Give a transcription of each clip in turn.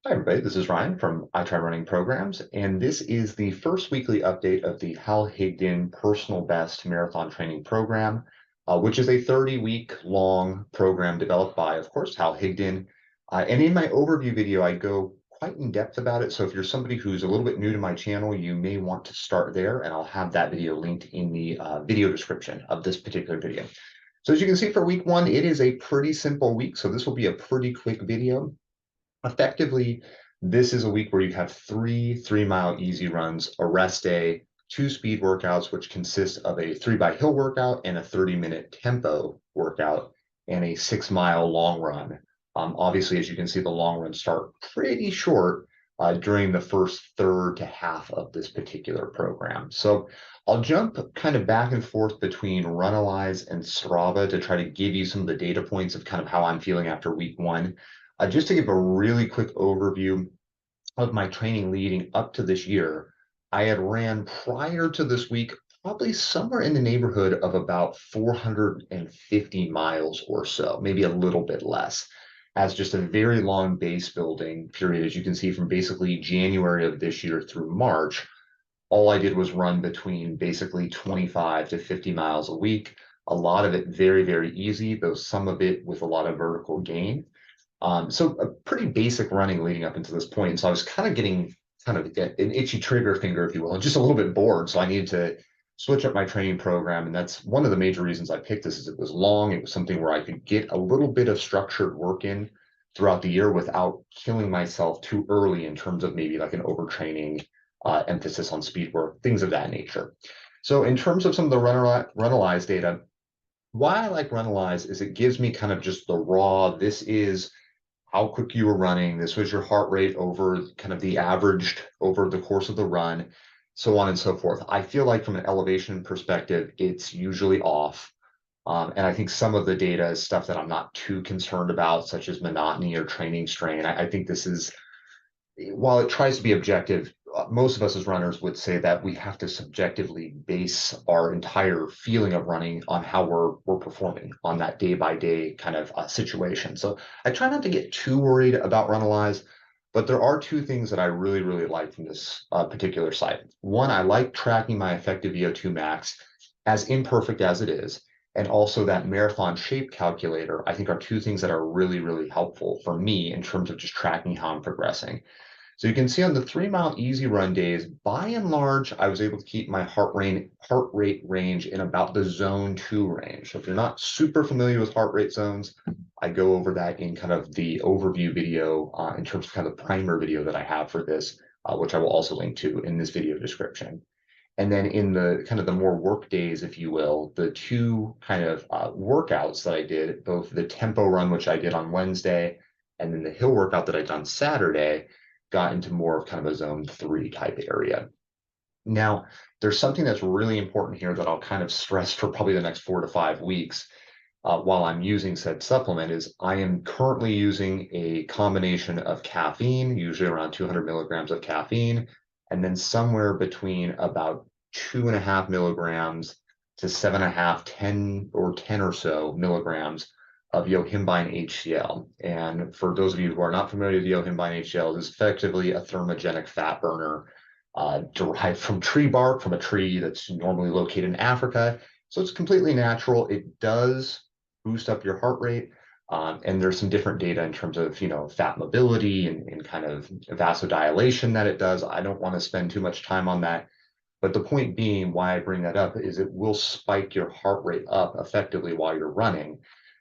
Hi, everybody. This is Ryan from I Try Running Programs, and this is the first weekly update of the Hal Higdon Personal Best Marathon Training Program, which is a 30-week long program developed by, of course, Hal Higdon. And in my overview video, I go quite in depth about it. So if you're somebody who's a little bit new to my channel, you may want to start there, and I'll have that video linked in the video description of this particular video. So as you can see for week one, it is a pretty simple week. So this will be a pretty quick video. Effectively, this is a week where you have three-mile easy runs, a rest day, two speed workouts, which consist of a 3x hill workout and a 30-minute tempo workout, and a 6-mile long run. Obviously, as you can see, the long runs start pretty short during the first third to half of this particular program. So I'll jump kind of back and forth between Runalyze and Strava to try to give you some of the data points of kind of how I'm feeling after week one. Just to give a really quick overview of my training leading up to this year, I had ran prior to this week, probably somewhere in the neighborhood of about 450 miles or so, maybe a little bit less, as just a very long base building period. As you can see, from basically January of this year through March, all I did was run between basically 25 to 50 miles a week. A lot of it very, very easy, though some of it with a lot of vertical gain. So a pretty basic running leading up into this point. And so I was kind of getting kind of an itchy trigger finger, if you will, and just a little bit bored. So I needed to switch up my training program. And that's one of the major reasons I picked this is it was long. It was something where I could get a little bit of structured work in throughout the year without killing myself too early in terms of maybe like an overtraining, emphasis on speed work, things of that nature. So in terms of some of the Runalyze data, why I like Runalyze is it gives me kind of just the raw, this is how quick you were running. This was your heart rate over kind of the averaged over the course of the run, so on and so forth. I feel like from an elevation perspective, it's usually off. And I think some of the data is stuff that I'm not too concerned about, such as monotony or training strain. I think this is, while it tries to be objective, most of us as runners would say that we have to subjectively base our entire feeling of running on how we're performing on that day by day kind of situation. So I try not to get too worried about Runalyze, but there are two things that I really, really like from this particular site. One, I like tracking my effective VO2 max, as imperfect as it is, and also that marathon shape calculator, I think are two things that are really, really helpful for me in terms of just tracking how I'm progressing. So you can see on the 3-mile easy run days, by and large, I was able to keep my heart rate range in about the zone 2 range. So if you're not super familiar with heart rate zones, I go over that in kind of the overview video in terms of kind of the primer video that I have for this, which I will also link to in this video description. And then in the kind of the more work days, if you will, the two kind of workouts that I did, both the tempo run, which I did on Wednesday, and then the hill workout that I did on Saturday, got into more of kind of a zone 3 type area. Now, there's something that's really important here that I'll kind of stress for probably the next 4 to 5 weeks while I'm using said supplement is I am currently using a combination of caffeine, usually around 200 milligrams of caffeine, and then somewhere between about 2.5 milligrams to 7.5, 10 or so milligrams of yohimbine HCl. And for those of you who are not familiar with yohimbine HCl, it is effectively a thermogenic fat burner derived from tree bark, from a tree that's normally located in Africa. So it's completely natural. It does boost up your heart rate. And there's some different data in terms of, fat mobility and kind of vasodilation that it does. I don't want to spend too much time on that. But the point being why I bring that up is it will spike your heart rate up effectively while you're running.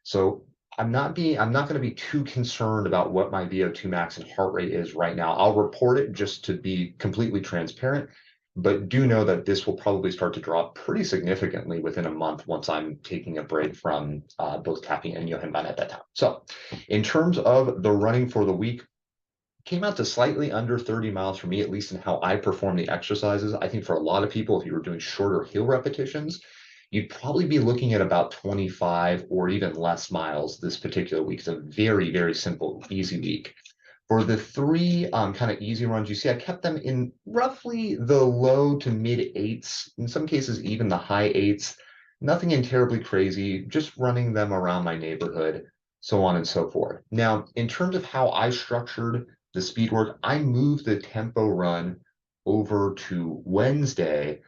So I'm not going to be too concerned about what my VO2 max and heart rate is right now. I'll report it just to be completely transparent, but do know that this will probably start to drop pretty significantly within a month once I'm taking a break from both caffeine and yohimbine at that time. So in terms of the running for the week, came out to slightly under 30 miles for me, at least in how I perform the exercises. I think for a lot of people, if you were doing shorter hill repetitions, you'd probably be looking at about 25 or even less miles this particular week. It's a very, very simple, easy week. For the three kind of easy runs, you see I kept them in roughly the low to mid eights, in some cases even the high eights. Nothing in terribly crazy, just running them around my neighborhood, so on and so forth. Now, in terms of how I structured the speed work, I moved the tempo run over to Wednesday,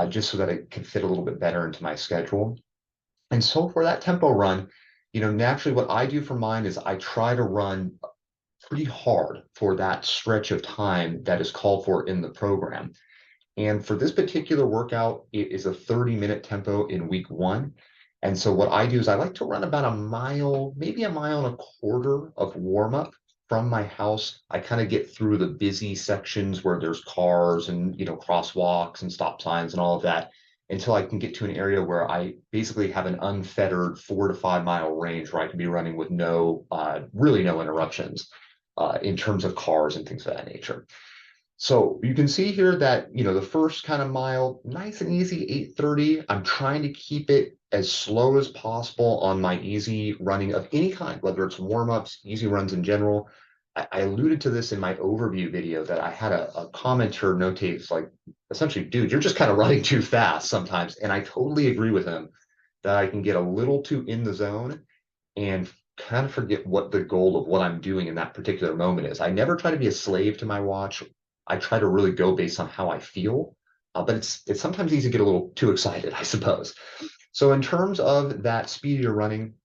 just so that it could fit a little bit better into my schedule. And so for that tempo run, naturally what I do for mine is I try to run pretty hard for that stretch of time that is called for in the program. And for this particular workout, it is a 30-minute tempo in week one. And so what I do is I like to run about a mile, maybe a mile and a quarter of warm up from my house. I kind of get through the busy sections where there's cars and, crosswalks and stop signs and all of that until I can get to an area where I basically have an unfettered 4 to 5 mile range where I can be running with really no interruptions in terms of cars and things of that nature. So you can see here that, the first kind of mile, nice and easy, 8:30. I'm trying to keep it as slow as possible on my easy running of any kind, whether it's warm-ups, easy runs in general. I alluded to this in my overview video that I had a commenter notate like, essentially, dude, you're just kind of running too fast sometimes. And I totally agree with him that I can get a little too in the zone and kind of forget what the goal of what I'm doing in that particular moment is. I never try to be a slave to my watch. I try to really go based on how I feel, but it's sometimes easy to get a little too excited, I suppose. So in terms of that speedier running,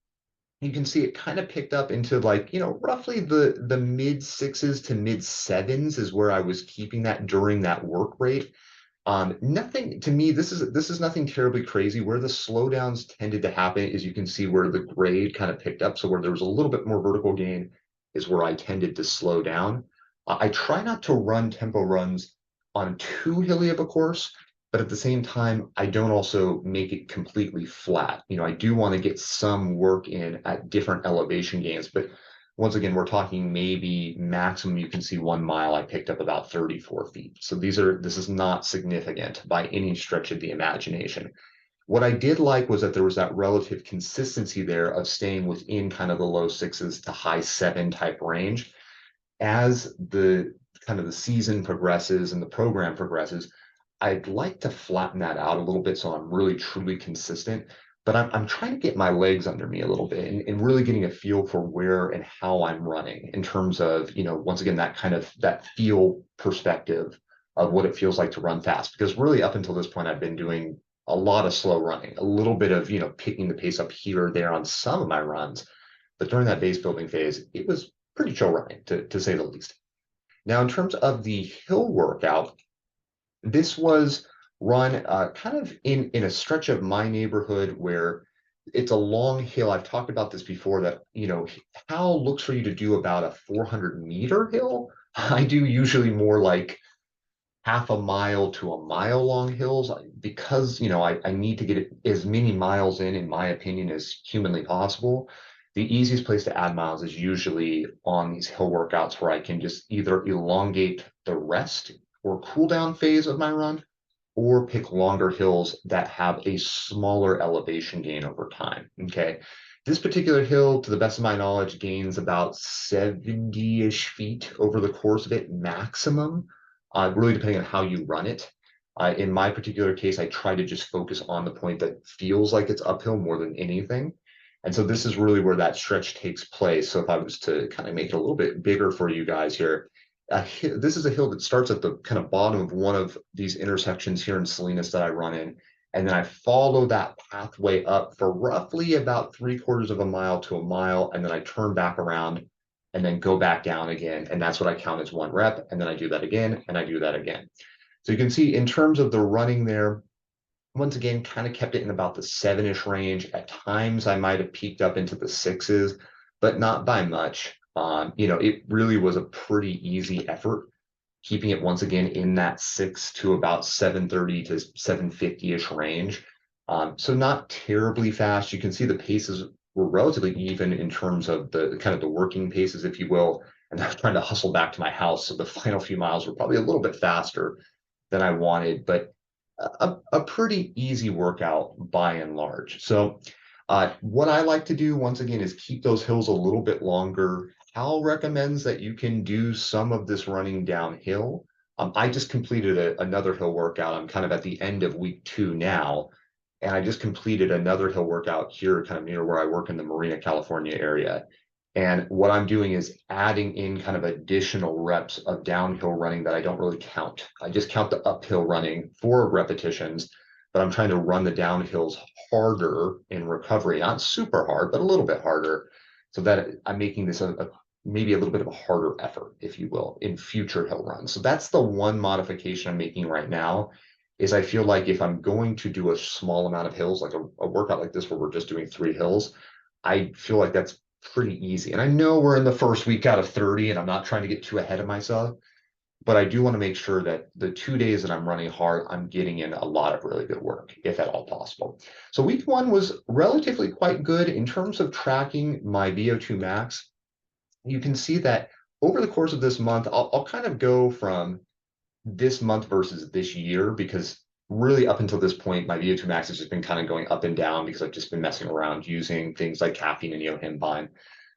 you can see it kind of picked up into like, roughly the mid sixes to mid sevens is where I was keeping that during that work rate. Nothing to me, this is nothing terribly crazy. Where the slowdowns tended to happen is you can see where the grade kind of picked up. So where there was a little bit more vertical gain is where I tended to slow down. I try not to run tempo runs on too hilly of a course, but at the same time, I don't also make it completely flat. I do want to get some work in at different elevation gains, but once again, we're talking maybe maximum you can see 1 mile. I picked up about 34 feet. So this is not significant by any stretch of the imagination. What I did like was that there was that relative consistency there of staying within kind of the low sixes to high seven type range. As the kind of the season progresses and the program progresses, I'd like to flatten that out a little bit so I'm really truly consistent. But I'm trying to get my legs under me a little bit and really getting a feel for where and how I'm running in terms of, once again, that kind of that feel perspective of what it feels like to run fast. Because really up until this point, I've been doing a lot of slow running, a little bit of, picking the pace up here or there on some of my runs. But during that base building phase, it was pretty chill running to say the least. Now, in terms of the hill workout, this was run kind of in a stretch of my neighborhood where it's a long hill. I've talked about this before that, Hal looks for you to do about a 400-meter hill. I do usually more like half a mile to a mile long hills because, I need to get as many miles in my opinion, as humanly possible. The easiest place to add miles is usually on these hill workouts where I can just either elongate the rest or cool down phase of my run or pick longer hills that have a smaller elevation gain over time. Okay. This particular hill, to the best of my knowledge, gains about 70-ish feet over the course of it, maximum, really depending on how you run it. In my particular case, I try to just focus on the point that feels like it's uphill more than anything. And so this is really where that stretch takes place. So if I was to kind of make it a little bit bigger for you guys here, this is a hill that starts at the kind of bottom of one of these intersections here in Salinas that I run in. And then I follow that pathway up for roughly about 3/4 of a mile to a mile. And then I turn back around and then go back down again. And that's what I count as 1 rep. And then I do that again and I do that again. So you can see in terms of the running there, once again, kind of kept it in about the 7-ish range. At times, I might have peaked up into the sixes, but not by much. It really was a pretty easy effort, keeping it once again in that 6 to about 7:30 to 7:50-ish range. So not terribly fast. You can see the paces were relatively even in terms of the kind of the working paces, if you will. And I was trying to hustle back to my house. So the final few miles were probably a little bit faster than I wanted, but a pretty easy workout by and large. So what I like to do once again is keep those hills a little bit longer. Hal recommends that you can do some of this running downhill. I just completed another hill workout. I'm kind of at the end of week 2 now, and I just completed another hill workout here kind of near where I work in the Marina, California area. And what I'm doing is adding in kind of additional reps of downhill running that I don't really count. I just count the uphill running for repetitions, but I'm trying to run the downhills harder in recovery, not super hard, but a little bit harder, so that I'm making this maybe a little bit of a harder effort, if you will, in future hill runs. So that's the one modification I'm making right now, is I feel like if I'm going to do a small amount of hills, like a workout like this where we're just doing 3 hills, I feel like that's pretty easy. And I know we're in the first week out of 30, and I'm not trying to get too ahead of myself, but I do want to make sure that the 2 days that I'm running hard, I'm getting in a lot of really good work, if at all possible. So week one was relatively quite good in terms of tracking my VO2 max. You can see that over the course of this month, I'll kind of go from this month versus this year, because really up until this point, my VO2 max has just been kind of going up and down because I've just been messing around using things like caffeine and yohimbine.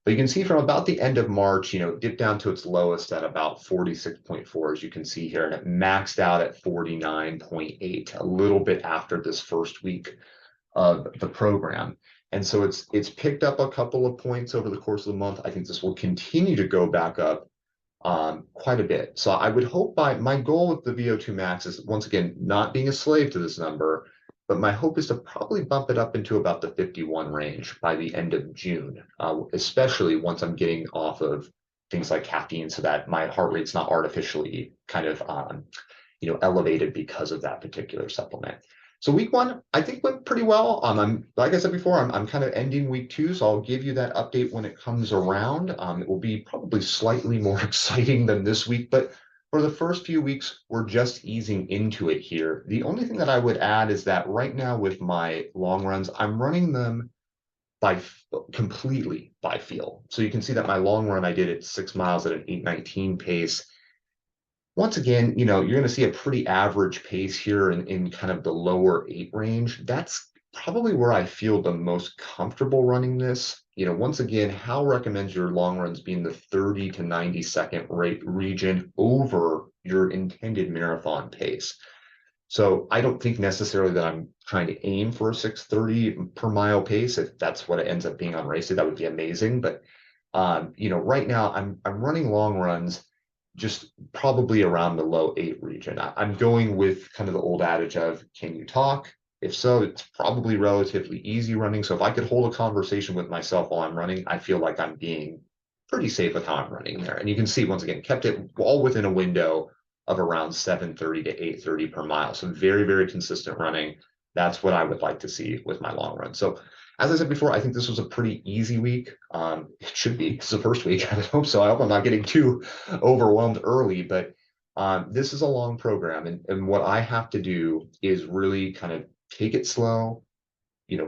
But you can see from about the end of March, it dipped down to its lowest at about 46.4, as you can see here, and it maxed out at 49.8, a little bit after this first week of the program. And so it's picked up a couple of points over the course of the month. I think this will continue to go back up quite a bit. So I would hope my goal with the VO2 max is, once again, not being a slave to this number, but my hope is to probably bump it up into about the 51 range by the end of June, especially once I'm getting off of things like caffeine, so that my heart rate's not artificially kind of elevated because of that particular supplement. So week one, I think, went pretty well. I'm, like I said before, I'm kind of ending week two, so I'll give you that update when it comes around. It will be probably slightly more exciting than this week, but for the first few weeks, we're just easing into it here. The only thing that I would add is that right now with my long runs, I'm running them completely by feel. So you can see that my long run I did at 6 miles at an 8:19 pace. Once again, you're going to see a pretty average pace here in kind of the lower 8 range. That's probably where I feel the most comfortable running this. Once again, Hal recommends your long runs being the 30 to 90-second rate region over your intended marathon pace. So I don't think necessarily that I'm trying to aim for a 6:30 per mile pace. If that's what it ends up being on race day, that would be amazing. But right now I'm running long runs just probably around the low 8 region. I'm going with kind of the old adage of, can you talk? If so, it's probably relatively easy running. So if I could hold a conversation with myself while I'm running, I feel like I'm being pretty safe with how I'm running there. And you can see, once again, kept it all within a window of around 7:30 to 8:30 per mile. So very, very consistent running. That's what I would like to see with my long run. So as I said before, I think this was a pretty easy week. It should be. It's the first week. I hope so. I hope I'm not getting too overwhelmed early, but this is a long program. And what I have to do is really kind of take it slow,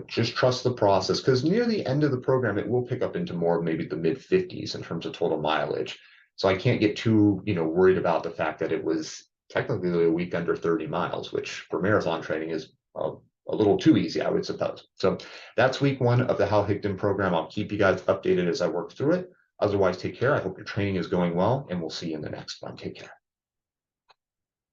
just trust the process, because near the end of the program, it will pick up into more of maybe the mid 50s in terms of total mileage. So I can't get too, worried about the fact that it was technically a week under 30 miles, which for marathon training is a little too easy, I would suppose. So that's week one of the Hal Higdon program. I'll keep you guys updated as I work through it. Otherwise, take care. I hope your training is going well, and we'll see you in the next one. Take care.